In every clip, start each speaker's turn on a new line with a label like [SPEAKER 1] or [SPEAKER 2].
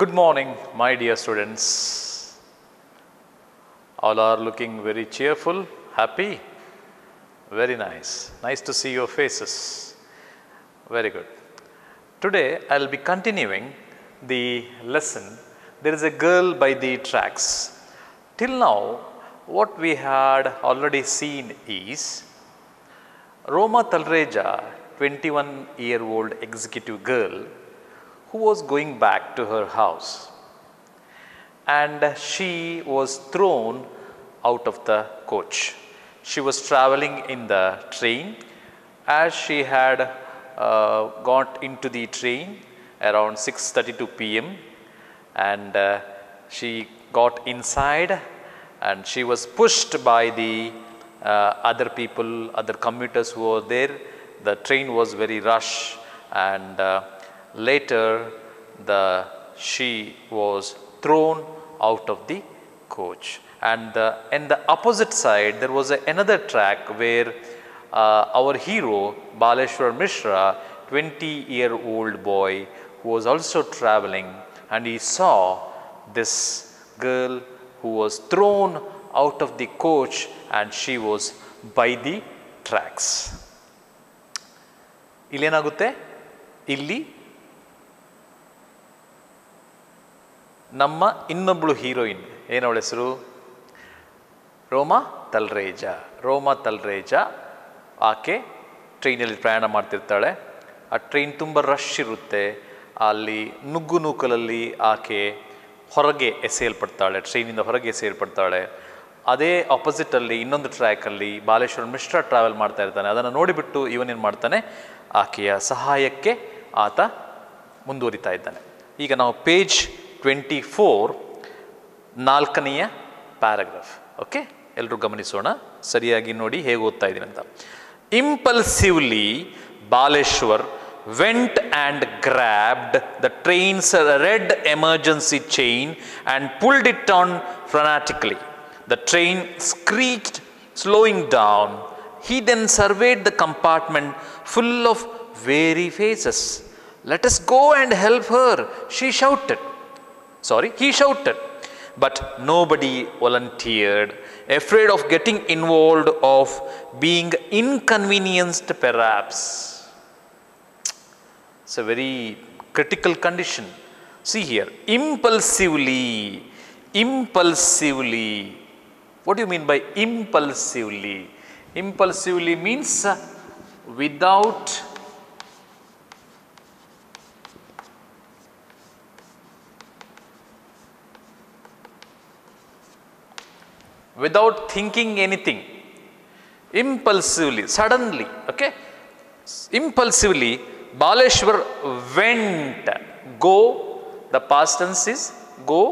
[SPEAKER 1] Good morning, my dear students. All are looking very cheerful, happy. Very nice. Nice to see your faces. Very good. Today I'll be continuing the lesson. There is a girl by the tracks. Till now, what we had already seen is Roma Talreja, 21-year-old executive girl, who was going back to her house, and she was thrown out of the coach. She was traveling in the train. As she had got into the train around 6:32 p.m. and she got inside, and she was pushed by the other people, other commuters who were there. The train was very rush, and later she was thrown out of the coach. And in the opposite side there was another track where our hero Baleshwar Mishra, 20-year-old boy, who was also traveling, and he saw this girl who was thrown out of the coach, and she was by the tracks. Ilenagutte illi ನಮ್ಮ ಇನ್ನೊಬ್ಬಳು heroine, ಏನವಳ ಹೆಸರು? ರೋಮಾ ತಲ್ರೇಜಾ. ಆಕೆ ಟ್ರೈನಲ್ಲಿ ಪ್ರಯಾಣ ಮಾಡ್ತಿರ್ತಾಳೆ. ಆ train ತುಂಬ rush ಇರುತ್ತೆ. ಅಲ್ಲಿ ನುಗ್ಗು ನೂಕಲಲ್ಲಿ ಆಕೆ ಹೊರಗೆ ಎಸೆಯಲ್ಪಡ್ತಾಳೆ, ಟ್ರೈನಿಂದ ಹೊರಗೆ ಎಸೆಯಲ್ಪಡ್ತಾಳೆ. ಅದೇ ಆಪೋಸಿಟಲ್ಲಿ ಇನ್ನೊಂದು ಟ್ರ್ಯಾಕಲ್ಲಿ ಬಾಲೇಶ್ವರ್ ಮಿಶ್ರಾ ಟ್ರಾವೆಲ್ ಮಾಡ್ತಾ ಇರ್ತಾನೆ. ಅದನ್ನು ನೋಡಿಬಿಟ್ಟು ಇವನೇನು ಮಾಡ್ತಾನೆ, ಆಕೆಯ ಸಹಾಯಕ್ಕೆ ಆತ ಮುಂದುವರಿತಾ ಇದ್ದಾನೆ. ಈಗ ನಾವು ಪೇಜ್ 24 ನಾಲ್ಕನೆಯ ಪ್ಯಾರಾಗ್ರಾಫ್. ಓಕೆ, ಎಲ್ಲರೂ ಗಮನಿಸೋಣ, ಸರಿಯಾಗಿ ನೋಡಿ ಹೇಗೆ ಓದ್ತಾ ಇದ್ದೀನಿ ಅಂತ. ಇಂಪಲ್ಸಿವ್ಲಿ Baleshwar went and grabbed the train's red emergency chain and pulled it on frantically. The train screeched, slowing down. He then surveyed the compartment full of weary faces. "Let us go and help her," he shouted. But nobody volunteered, afraid of getting involved, of being inconvenienced perhaps. It's a very critical condition. See here, impulsively. What do you mean by impulsively? Impulsively means without thinking anything. Impulsively, suddenly. Okay, impulsively Baleshwar went. Go, the past tense is go,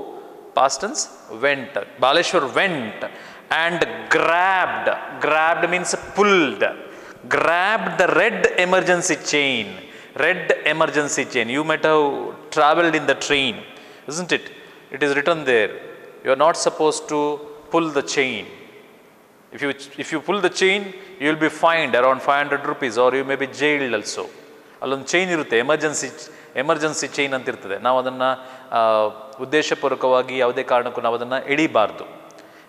[SPEAKER 1] past tense went. Baleshwar went and grabbed means pulled, grabbed the red emergency chain. You might have traveled in the train, isn't it? It is written there, you are not supposed to pull the chain. If you pull the chain, you will be fined around 500 rupees, or you may be jailed also. ಅಲ್ಲೊಂದು chain ಇರುತ್ತೆ, emergency chain ಅಂತ ಇರ್ತದೆ. ನಾವು ಅದನ್ನು ಉದ್ದೇಶಪೂರ್ವಕವಾಗಿ ಯಾವುದೇ ಕಾರಣಕ್ಕೂ ನಾವು ಅದನ್ನು ಎಳಿಬಾರ್ದು.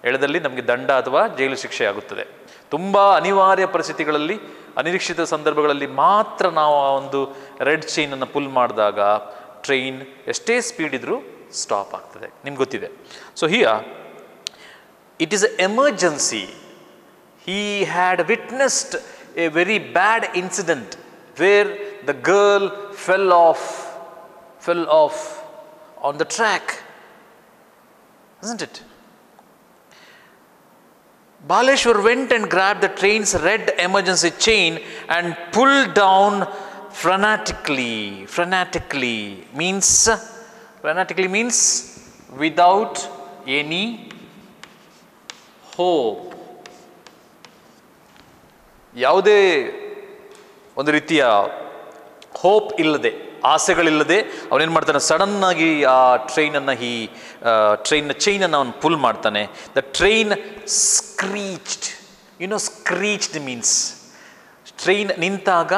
[SPEAKER 1] ಎಳೆದಲ್ಲಿ ನಮಗೆ ದಂಡ ಅಥವಾ ಜೈಲು ಶಿಕ್ಷೆ ಆಗುತ್ತದೆ. ತುಂಬ ಅನಿವಾರ್ಯ ಪರಿಸ್ಥಿತಿಗಳಲ್ಲಿ, ಅನಿರೀಕ್ಷಿತ ಸಂದರ್ಭಗಳಲ್ಲಿ ಮಾತ್ರ ನಾವು ಆ ಒಂದು ರೆಡ್ ಚೈನನ್ನು ಪುಲ್ ಮಾಡಿದಾಗ ಟ್ರೈನ್ ಎಷ್ಟೇ ಸ್ಪೀಡ್ ಇದ್ರೂ ಸ್ಟಾಪ್ ಆಗ್ತದೆ. ನಿಮ್ಗೆ ಗೊತ್ತಿದೆ. So here it is an emergency. He had witnessed a very bad incident where the girl fell off on the track, isn't it? Baleshwar went and grabbed the train's red emergency chain and pulled down frantically means without any hope. ಯಾವುದೇ ಒಂದು ರೀತಿಯ hope ಇಲ್ಲದೆ, ಆಸೆಗಳಿಲ್ಲದೆ ಅವನೇನು ಮಾಡ್ತಾನೆ, ಸಡನ್ನಾಗಿ ಆ ಟ್ರೈನನ್ನು ಟ್ರೈನ್ನ ಚೈನನ್ನು ಅವನು pull ಮಾಡ್ತಾನೆ. The train screeched. Screeched means train ನಿಂತಾಗ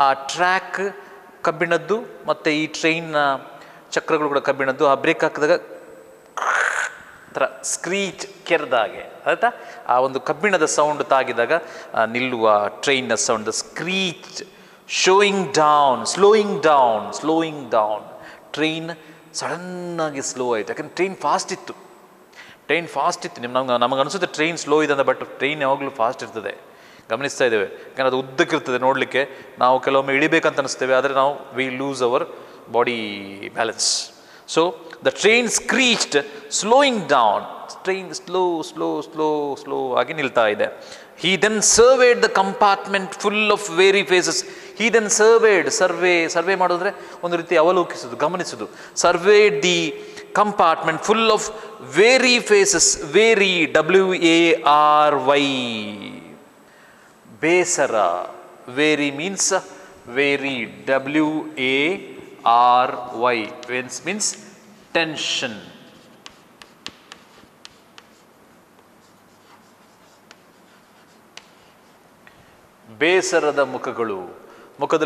[SPEAKER 1] ಆ ಟ್ರ್ಯಾಕ್ ಕಬ್ಬಿಣದ್ದು ಮತ್ತು ಈ ಟ್ರೈನ್ನ ಚಕ್ರಗಳು ಕೂಡ ಕಬ್ಬಿಣದ್ದು. ಆ ಬ್ರೇಕ್ ಹಾಕಿದಾಗ ಥರ ಸ್ಕ್ರೀಚ್ ಕೆರೆದಾಗೆ ಆಯಿತಾ, ಆ ಒಂದು ಕಬ್ಬಿಣದ ಸೌಂಡ್ ತಾಗಿದಾಗ ನಿಲ್ಲುವ ಟ್ರೈನ್ನ sound, screech. Slowing down. Train ಸಡನ್ನಾಗಿ ಸ್ಲೋ ಆಯಿತು, ಯಾಕಂದ್ರೆ ಟ್ರೈನ್ ಫಾಸ್ಟ್ ಇತ್ತು. ನಮಗೆ ಅನಿಸುತ್ತೆ ಟ್ರೈನ್ ಸ್ಲೋ ಇದೆ ಅಂತ, ಬಟ್ ಟ್ರೈನ್ ಯಾವಾಗಲೂ ಫಾಸ್ಟ್ ಇರ್ತದೆ. ಗಮನಿಸ್ತಾ ಇದ್ದೇವೆ, ಯಾಕಂದರೆ ಅದು ಉದ್ದಕ್ಕಿರ್ತದೆ ನೋಡಲಿಕ್ಕೆ. ನಾವು ಕೆಲವೊಮ್ಮೆ ಇಳಿಬೇಕಂತ ಅನಿಸ್ತೇವೆ, ಆದರೆ ನಾವು we lose our body balance. So the train screeched, slowing down. Train slow ಆಗಿ ನಿಲ್ತಾ ಇದೆ. He then surveyed the compartment full of weary faces. He then survey ಮಾಡೋದ್ರೆ ಒಂದು ರೀತಿ ಅವಲೋಕಿಸೋದು, ಗಮನಿಸೋದು. Surveyed the compartment full of weary faces. Weary, WARY, ಬೇಸರ. Weary means weary, WARY means tension. ಬೇಸರದ ಮುಖದಲ್ಲಿ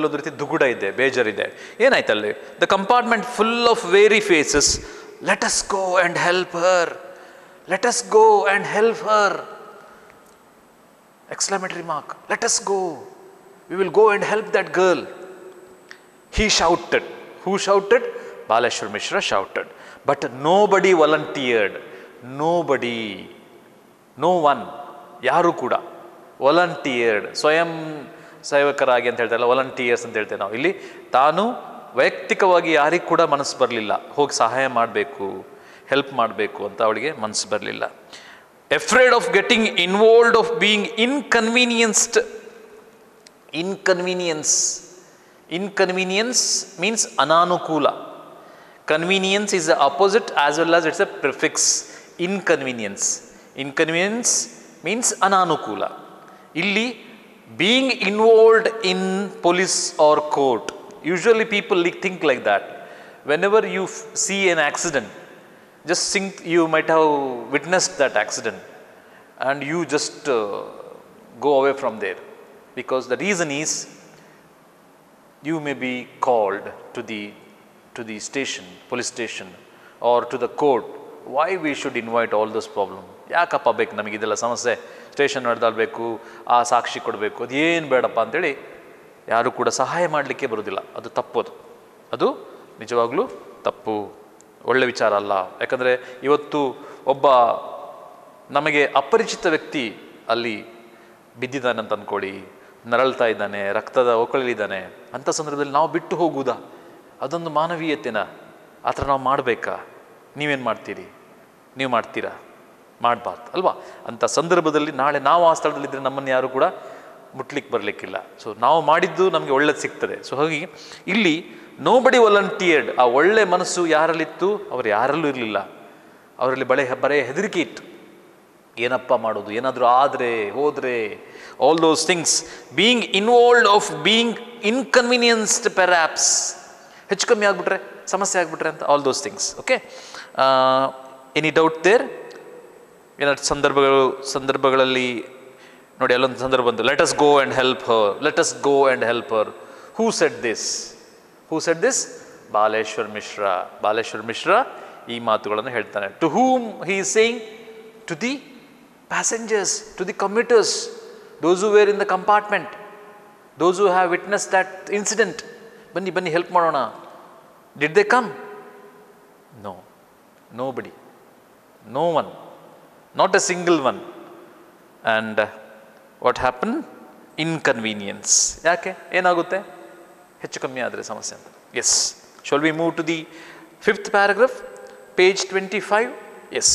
[SPEAKER 1] ಒಂದು ರೀತಿ ದುಗುಡ ಇದೆ, ಬೇಜಾರಿದೆ. ಏನಾಯ್ತಲ್ಲಿ? The compartment full of weary faces. Let us go and help her. Exclamatory mark. Let us go, we will go and help that girl. He shouted. Who shouted? Baleshwar Mishra shouted. But nobody volunteered. No one. ಯಾರು ಕೂಡ volunteered, ಸ್ವಯಂ ಸೇವಕರಾಗಿ ಅಂತ ಹೇಳ್ತಾರಲ್ಲ, volunteers ಅಂತ ಹೇಳ್ತೇವೆ ನಾವು ಇಲ್ಲಿ. ತಾನು ವೈಯಕ್ತಿಕವಾಗಿ ಯಾರಿಗೂ ಕೂಡ ಮನಸ್ಸು ಬರಲಿಲ್ಲ, ಹೋಗಿ ಸಹಾಯ ಮಾಡಬೇಕು, ಹೆಲ್ಪ್ ಮಾಡಬೇಕು ಅಂತ ಅವಳಿಗೆ ಮನಸ್ಸು ಬರಲಿಲ್ಲ. Afraid of getting involved, of being inconvenienced. Inconvenience means ಅನಾನುಕೂಲ. Convenience is the opposite as well as it's a prefix. Inconvenience means ಅನಾನುಕೂಲ. ಇಲ್ಲಿ being involved in police or court, usually people think like that. Whenever you see an accident, just think you might have witnessed that accident and you just go away from there, because the reason is you may be called to the station, police station, or to the court. Why we should invite all those problems? ಯಾಕಪ್ಪ ಬೇಕು ನಮಗೆ ಇದೆಲ್ಲ ಸಮಸ್ಯೆ? Station ನಡೆದಾಡಬೇಕು, ಆ ಸಾಕ್ಷಿ ಕೊಡಬೇಕು, ಅದೇನು ಬೇಡಪ್ಪ ಅಂತೇಳಿ ಯಾರು ಕೂಡ ಸಹಾಯ ಮಾಡಲಿಕ್ಕೆ ಬರೋದಿಲ್ಲ. ಅದು ತಪ್ಪೋದು, ಅದು ನಿಜವಾಗ್ಲೂ ತಪ್ಪು, ಒಳ್ಳೆ ವಿಚಾರ ಅಲ್ಲ. ಯಾಕಂದರೆ ಇವತ್ತು ಒಬ್ಬ ನಮಗೆ ಅಪರಿಚಿತ ವ್ಯಕ್ತಿ ಅಲ್ಲಿ ಬಿದ್ದಿದ್ದಾನೆ ಅಂತ ಅಂದ್ಕೊಳ್ಳಿ, ನರಳ್ತಾ ಇದ್ದಾನೆ, ರಕ್ತದ ಓಕಳಿದ್ದಾನೆ, ಅಂಥ ಸಂದರ್ಭದಲ್ಲಿ ನಾವು ಬಿಟ್ಟು ಹೋಗುವುದಾ? ಅದೊಂದು ಮಾನವೀಯತೆನ ಆ ಥರ ನಾವು ಮಾಡಬೇಕಾ? ನೀವೇನು ಮಾಡ್ತೀರಿ? ನೀವು ಮಾಡ್ತೀರಾ? ಮಾಡಬಾರ್ದು ಅಲ್ವಾ? ಅಂಥ ಸಂದರ್ಭದಲ್ಲಿ ನಾಳೆ ನಾವು ಆ ಸ್ಥಳದಲ್ಲಿದ್ದರೆ ನಮ್ಮನ್ನು ಯಾರು ಕೂಡ ಮುಟ್ಲಿಕ್ಕೆ ಬರಲಿಕ್ಕಿಲ್ಲ. ಸೊ ನಾವು ಮಾಡಿದ್ದು ನಮಗೆ ಒಳ್ಳೇದು ಸಿಗ್ತದೆ. ಸೊ ಹಾಗಾಗಿ ಇಲ್ಲಿ ನೋಬಡಿ ವಾಲಂಟಿಯರ್ಡ್. ಆ ಒಳ್ಳೆ ಮನಸ್ಸು ಯಾರಲ್ಲಿತ್ತು? ಅವರು ಯಾರಲ್ಲೂ ಇರಲಿಲ್ಲ. ಅವರಲ್ಲಿ ಬರೇ ಹೆದರಿಕೆ ಇತ್ತು. ಏನಪ್ಪ ಮಾಡೋದು, ಏನಾದರೂ ಆದರೆ ಹೋದರೆ, all those things. Being involved, of being inconvenienced perhaps, ಹೆಚ್ಚು ಕಮ್ಮಿ ಆಗಿಬಿಟ್ರೆ, ಸಮಸ್ಯೆ ಆಗಿಬಿಟ್ರೆ ಅಂತ, all those things. Okay, any doubt there? ಏನಾದ್ರು ಸಂದರ್ಭಗಳಲ್ಲಿ ನೋಡಿ, ಅಲ್ಲೊಂದು ಸಂದರ್ಭ ಬಂತು, let us go and help her. Who said this? Baleshwar Mishra ಈ ಮಾತುಗಳನ್ನು ಹೇಳ್ತಾನೆ. To whom he is saying? To the passengers, to the commuters, those who were in the compartment, those who have witnessed that incident. Banni help ಮಾಡೋಣ. Did they come? No, nobody, no one, not a single one. And what happened? Inconvenience. ಯಾಕೆ? ಏನಾಗುತ್ತೆ? ಹೆಚ್ಚು ಕಮ್ಮಿ ಆದರೆ ಸಮಸ್ಯೆ ಅಂತ. Yes. Shall we move to the 5th paragraph, page 25? Yes.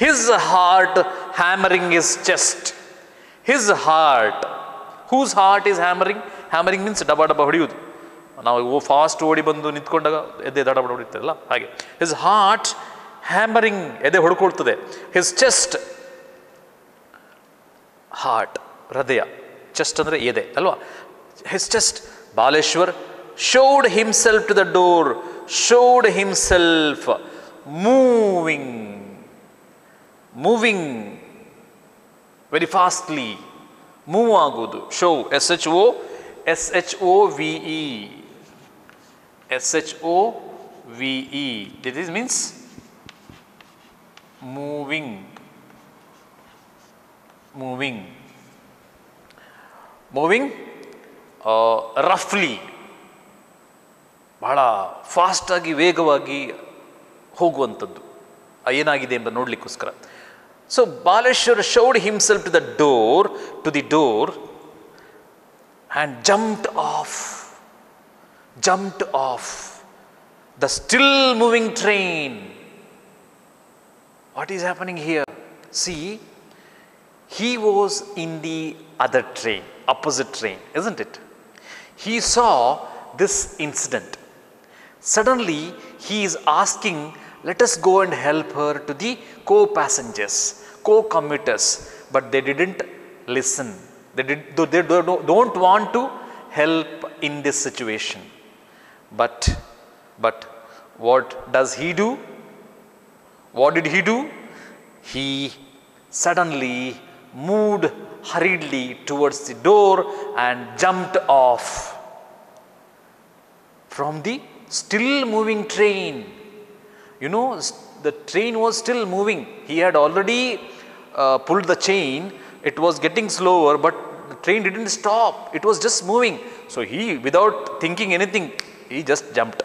[SPEAKER 1] His heart hammering his chest. His heart. Whose heart is hammering? Hammering means ಡಬ ಹೊಡೆಯುವುದು. ನಾವು fast ಓಡಿ ಬಂದು ನಿಂತ್ಕೊಂಡಾಗ ಎದೆ ದಡ ಹೊಡಿತಾರಲ್ಲ ಹಾಗೆ. His heart hammering, ಎದೆ ಹೊಡ್ಕೊಳ್ತದೆ. His chest, heart, ಹೃದಯ. ಚೆಸ್ಟ್ ಅಂದರೆ ಎದೆ ಅಲ್ವಾ? His chest. Baleshwar showed himself to the door. Showed himself moving very fastly. Move ಆಗೋದು. Shove, SHOVE, This means moving. Moving roughly. ಬಹಳ ಫಾಸ್ಟಾಗಿ ವೇಗವಾಗಿ ಹೋಗುವಂಥದ್ದು ಏನಾಗಿದೆ ಎಂಬ ನೋಡಲಿಕ್ಕೋಸ್ಕರ. So Baleshwar shoved himself to the door and jumped off the still moving train. What is happening here? See, he was in the other train, opposite train, isn't it? He saw this incident. Suddenly he is asking, let us go and help her to the co-passengers, co-commuters, but they didn't listen. They don't want to help in this situation. But what does he do? What did he do? He suddenly moved hurriedly towards the door and jumped off from the still moving train. You know, the train was still moving. He had already pulled the chain. It was getting slower, but the train didn't stop. It was just moving. So he, without thinking anything, he just jumped.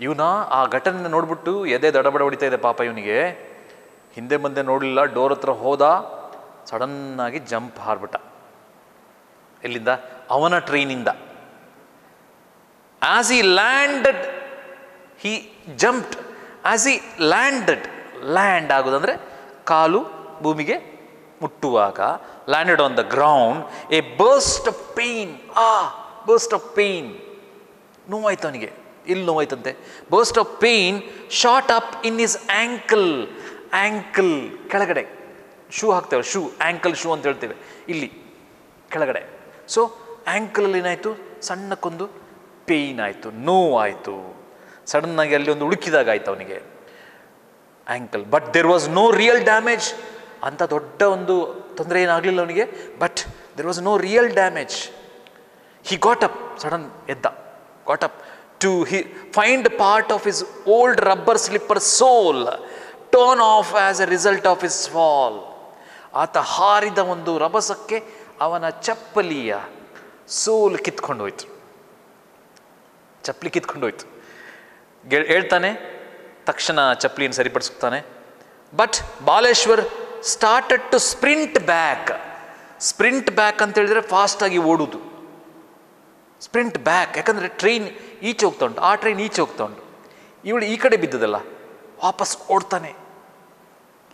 [SPEAKER 1] ಇವನ ಆ ಘಟನೆ ನೋಡ್ಬಿಟ್ಟು ಎದೆ ದಡಬಡ ಹೊಡಿತಾ ಇದೆ ಪಾಪ ಇವನಿಗೆ. ಹಿಂದೆ ಮುಂದೆ ನೋಡಲಿಲ್ಲ, ಡೋರ್ ಹತ್ರ ಹೋದ, ಸಡನ್ನಾಗಿ ಜಂಪ್ ಹಾರ್ಬಿಟ್ಟ. ಎಲ್ಲಿಂದ? ಅವನ ಟ್ರೈನಿಂದ. As he landed, he jumped. As he land ಆಗೋದಂದ್ರೆ ಕಾಲು ಭೂಮಿಗೆ ಮುಟ್ಟುವಾಗ, landed on the ground, a burst of pain. Burst of pain, ನೋವಾಯ್ತು ಅವನಿಗೆ. ಇಲ್ಲಿ ನೋವಾಯ್ತಂತೆ. Burst of pain shot up in his ankle ಕೆಳಗಡೆ. ಶೂ ಹಾಕ್ತೇವೆ, ಶೂ, ಆ್ಯಂಕಲ್ ಶೂ ಅಂತ ಹೇಳ್ತೇವೆ, ಇಲ್ಲಿ ಕೆಳಗಡೆ. ಸೊ ಆ್ಯಂಕಲಲ್ಲಿ ಏನಾಯಿತು? ಸಣ್ಣಕ್ಕೊಂದು ಪೇಯ್ನ್ ಆಯಿತು, ನೋವಾಯಿತು. ಸಡನ್ನಾಗಿ ಅಲ್ಲಿ ಒಂದು ಉಳುಕಿದಾಗ ಆಯ್ತು ಅವನಿಗೆ ankle. But there was no real damage. ಅಂಥ ದೊಡ್ಡ ಒಂದು ತೊಂದರೆ ಏನಾಗಲಿಲ್ಲ ಅವನಿಗೆ. But there was no real damage. He got up, sudden ಎದ್ದ, got up to find part of his old rubber slipper sole torn off as a result of his fall. ಆತ ಹಾರಿದ ಒಂದು ರಭಸಕ್ಕೆ ಅವನ ಚಪ್ಪಲಿಯ ಸೋಲ್ ಕಿತ್ಕೊಂಡು ಹೋಯ್ತು, ಚಪ್ಪಲಿ ಕಿತ್ಕೊಂಡು ಹೋಯ್ತು. ಹೇಳ್ತಾನೆ, ತಕ್ಷಣ ಚಪ್ಪಲಿಯನ್ನು ಸರಿಪಡಿಸ್ತಾನೆ. But Baleshwar started to sprint back. Sprint back ಅಂತ ಹೇಳಿದ್ರೆ ಫಾಸ್ಟಾಗಿ ಓಡುವುದು. ಸ್ಪ್ರಿಂಟ್ ಬ್ಯಾಕ್, ಯಾಕಂದರೆ ಟ್ರೈನ್ ಈಚೆ ಹೋಗ್ತಾ ಉಂಟು, ಆ ಟ್ರೈನ್ ಈಚೆ ಹೋಗ್ತಾ ಉಂಟು, ಇವಳು ಈ ಕಡೆ ಬಿದ್ದದಲ್ಲ, ವಾಪಸ್ ಓಡ್ತಾನೆ.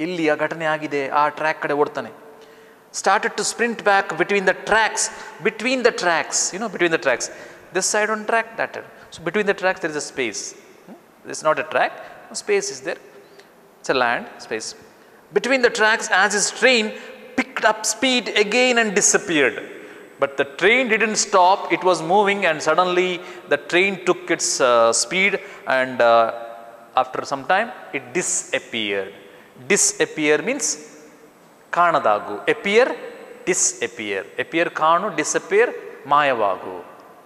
[SPEAKER 1] ಇಲ್ಲಿ ಆ ಘಟನೆ ಆಗಿದೆ, ಆ ಟ್ರ್ಯಾಕ್ ಕಡೆ ಓಡ್ತಾನೆ. Started to sprint back between the tracks, you know, between the tracks. This side one track, that side. So between the tracks there is a space. This not a track, space is there. It's a land space. Between the tracks, as his train picked up speed again and disappeared. But the train didn't stop, it was moving, and suddenly the train took its speed, and after some time it disappeared. Disappear means ಕಾಣದಾಗು. appear, disappear. appear ಕಾಣು, disappear ಮಾಯವಾಗು.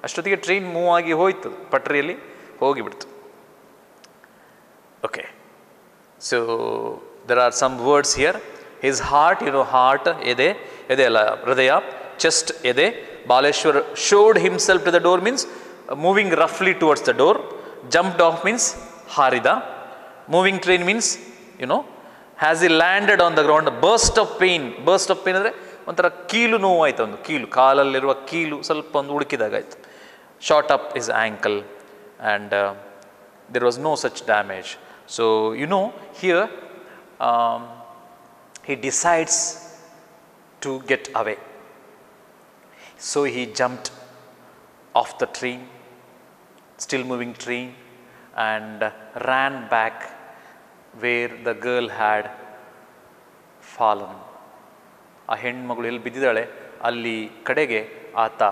[SPEAKER 1] ಅಷ್ಟೊತ್ತಿಗೆ train move ಆಗಿ ಹೋಯ್ತು, ಪಟ್ರಿಯಲ್ಲಿ ಹೋಗಿಬಿಡ್ತು. ಓಕೆ, ಸೊ there are some words here. His heart, you know, heart, ede alla hridaya, chest ede. Baleshwar showed himself to the door means moving roughly towards the door. Jumped off means harida. Moving train means, you know, has he landed on the ground. Burst of pain ಅಂದರೆ ಒಂಥರ ಕೀಲು ನೋವಾಯ್ತು, ಒಂದು ಕೀಲು, ಕಾಲಲ್ಲಿರುವ ಕೀಲು ಸ್ವಲ್ಪ ಒಂದು ಉಳುಕಿದಾಗಾಯ್ತು. Shot up his ankle and there was no such damage. So you know, here he decides to get away. So he jumped off the train, still moving train, and ran back where the girl had fallen. ಆ ಹೆಣ್ಮಗಳು ಎಲ್ಲಿ ಬಿದ್ದಿದ್ದಾಳೆ ಅಲ್ಲಿ ಕಡೆಗೆ ಆತ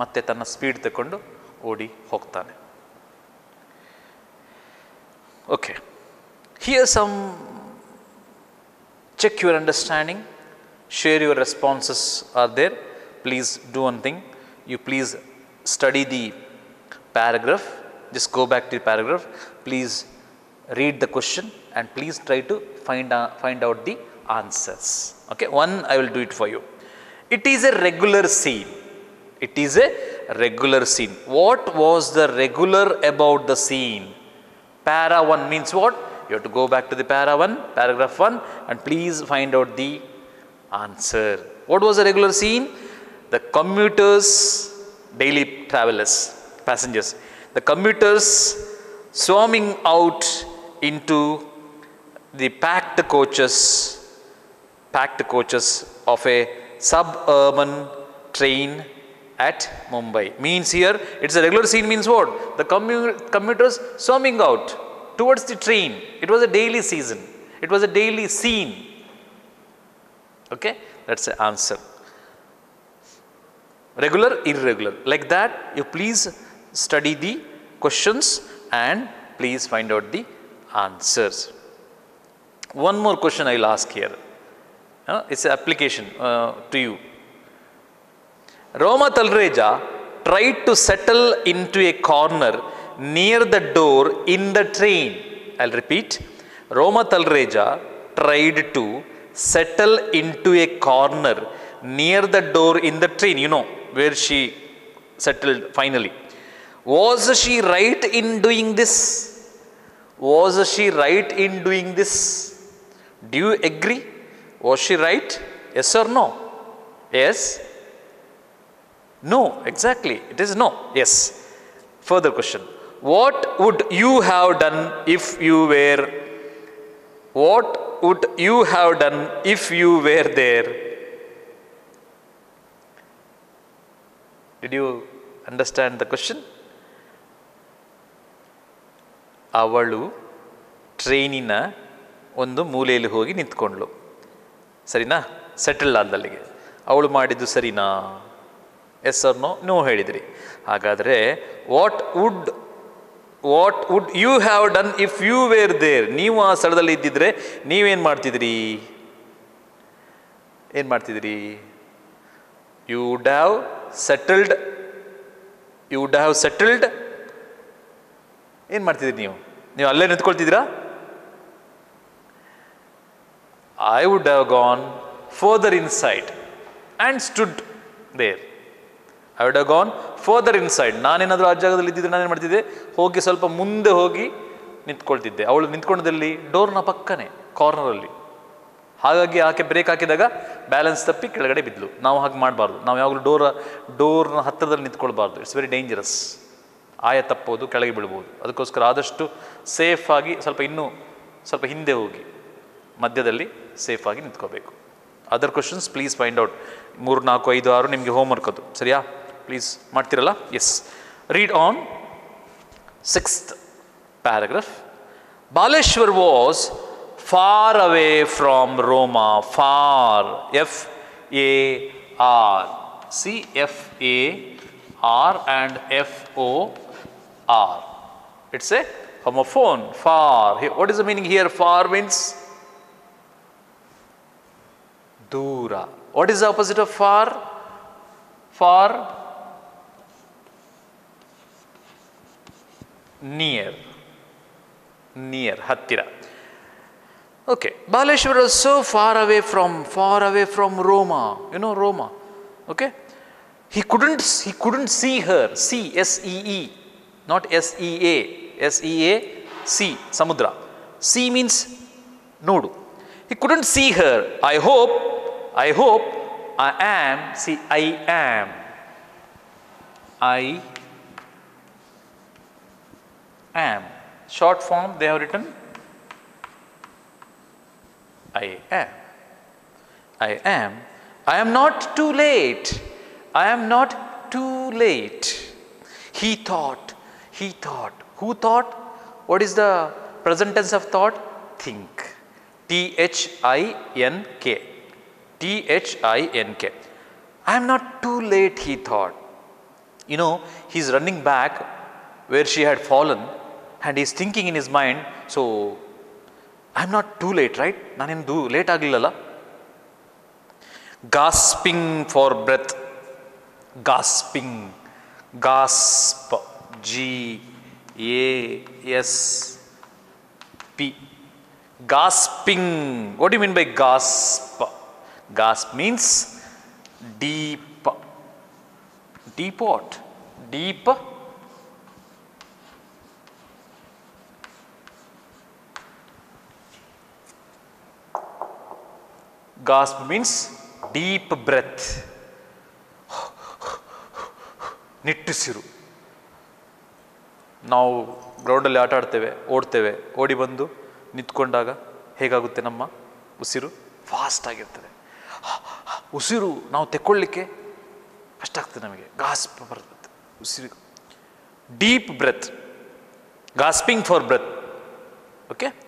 [SPEAKER 1] ಮತ್ತೆ ತನ್ನ speed ತಗೊಂಡು ಓಡಿ ಹೋಗ್ತಾನೆ. Okay, here some check your understanding, share your responses are there. Please do one thing, you please study the paragraph, Just go back to the paragraph. Please read the question and please try to find out the answers. Okay, one I will do it for you. It is a regular scene. It is a regular scene. What was the regular about the scene? Para 1 means what? You have to go back to the para 1, paragraph 1 and please find out the answer. What was the regular scene? The commuters, daily travelers, passengers, the commuters swarming out into the packed coaches of a suburban train at Mumbai. Means here, it's a regular scene means what? The commuters swarming out towards the train. It was a daily season. It was a daily scene. Okay, that's the answer. Regular, irregular. Like that, you please study the questions and please find out the answers. One more question I will ask here. It's an application to you. Roma Talreja tried to settle into a corner near the door in the train. I'll repeat. Roma Talreja tried to settle into a corner near the door in the train. You know where she settled finally. Was she right in doing this? Was she right in doing this? Do you agree? Was she right? Yes or no? Yes? No, exactly. It is no. Yes. Further question. What would you have done if you were? What would you have done if you were there? Did you understand the question? ಅವಳು ಟ್ರೈನಿನ ಒಂದು ಮೂಲೆಯಲ್ಲಿ ಹೋಗಿ ನಿಂತ್ಕೊಂಡ್ಳು. ಸರಿನಾ? Settle ಆದಲ್ಲಿಗೆ. ಅವಳು ಮಾಡಿದ್ದು ಸರಿನಾ? Yes or no? ನೋ ಹೇಳಿದ್ರಿ. ಹಾಗಾದರೆ what would you have done if you were there? ನೀವು ಆ ಸ್ಥಳದಲ್ಲಿ ಇದ್ದಿದ್ರೆ ನೀವೇನು ಮಾಡ್ತಿದ್ರಿ? ಏನು ಮಾಡ್ತಿದ್ರಿ? You would have settled. ಏನು ಮಾಡ್ತಿದ್ರಿ ನೀವು? ನೀವು ಅಲ್ಲೇ ನಿಂತ್ಕೊಳ್ತಿದ್ದೀರಾ? I would have gone further inside and stood there. I would have gone further inside. ನಾನೇನಾದರೂ ಆ ಜಾಗದಲ್ಲಿ ಇದ್ದಿದ್ರೆ ನಾನೇನು ಮಾಡ್ತಿದ್ದೆ? ಹೋಗಿ ಸ್ವಲ್ಪ ಮುಂದೆ ಹೋಗಿ ನಿಂತ್ಕೊಳ್ತಿದ್ದೆ. ಅವಳು ನಿಂತ್ಕೊಂಡದಲ್ಲಿ ಡೋರ್ನ ಪಕ್ಕನೇ ಕಾರ್ನರಲ್ಲಿ. ಹಾಗಾಗಿ ಆಕೆ ಬ್ರೇಕ್ ಹಾಕಿದಾಗ ಬ್ಯಾಲೆನ್ಸ್ ತಪ್ಪಿ ಕೆಳಗಡೆ ಬಿದ್ದಲು. ನಾವು ಹಾಗೆ ಮಾಡಬಾರ್ದು. ನಾವು ಯಾವಾಗಲೂ ಡೋರ್ನ ಹತ್ತಿರದಲ್ಲಿ ನಿಂತ್ಕೊಳ್ಬಾರ್ದು. It's very dangerous. ಆಯ ತಪ್ಪೋದು, ಕೆಳಗೆ ಬೀಳ್ಬೋದು. ಅದಕ್ಕೋಸ್ಕರ ಆದಷ್ಟು ಸೇಫಾಗಿ ಸ್ವಲ್ಪ ಹಿಂದೆ ಹೋಗಿ ಮಧ್ಯದಲ್ಲಿ ಸೇಫಾಗಿ ನಿಂತ್ಕೋಬೇಕು. Other questions please find out. 3, 4, 5, 6 ನಿಮಗೆ ಹೋಮ್ವರ್ಕ್ ಅದು. ಸರಿಯಾ? ಪ್ಲೀಸ್ ಮಾಡ್ತಿರಲ್ಲ? Yes. Read on 6th paragraph. Baleshwar was far away from Roma. Far. F-A-R. See, F-A-R and F-O-R. It's a homophone. Far. What is the meaning here? Far means Dura. What is the opposite of far? Far, near. Near, hattira. Okay. Baleshwar was so far away from Roma. You know Roma. Okay. He couldn't see her. See, S-E-E, not S-E-A. S-E-A, see, Samudra. See means nodu. He couldn't see her. I hope, I am, see, I am. I am. Short form they have written. I am. I am. I am not too late. I am not too late. He thought. Who thought? What is the present tense of thought? Think. T-H-I-N-K. T-H-I-N-K. I am not too late, he thought. You know, he's running back where she had fallen and he's thinking in his mind, so I'm not too late, right? Nanindu late agillala. Gasping for breath. Gasping. Gasp. G G-A-S-P. Gasping. What do you mean by gasp? Gasp means deep. Deep what? Deep. Gasp means deep breath. ನಿಟ್ಟುಸಿರು. ನಾವು ಗ್ರೌಂಡಲ್ಲಿ ಆಟ ಆಡ್ತೇವೆ, ಓಡ್ತೇವೆ, ಓಡಿ ಬಂದು ನಿಂತ್ಕೊಂಡಾಗ ಹೇಗಾಗುತ್ತೆ ನಮ್ಮ ಉಸಿರು? ಫಾಸ್ಟ್ ಆಗಿರ್ತದೆ. ಉಸಿರು ನಾವು ತೆಕ್ಕೊಳ್ಳಿಕ್ಕೆ ಕಷ್ಟ ಆಗ್ತದೆ, ನಮಗೆ ಗಾಸ್ಪ್ ಬರ್ತದೆ ಉಸಿರು. Deep breath, gasping for breath. Okay.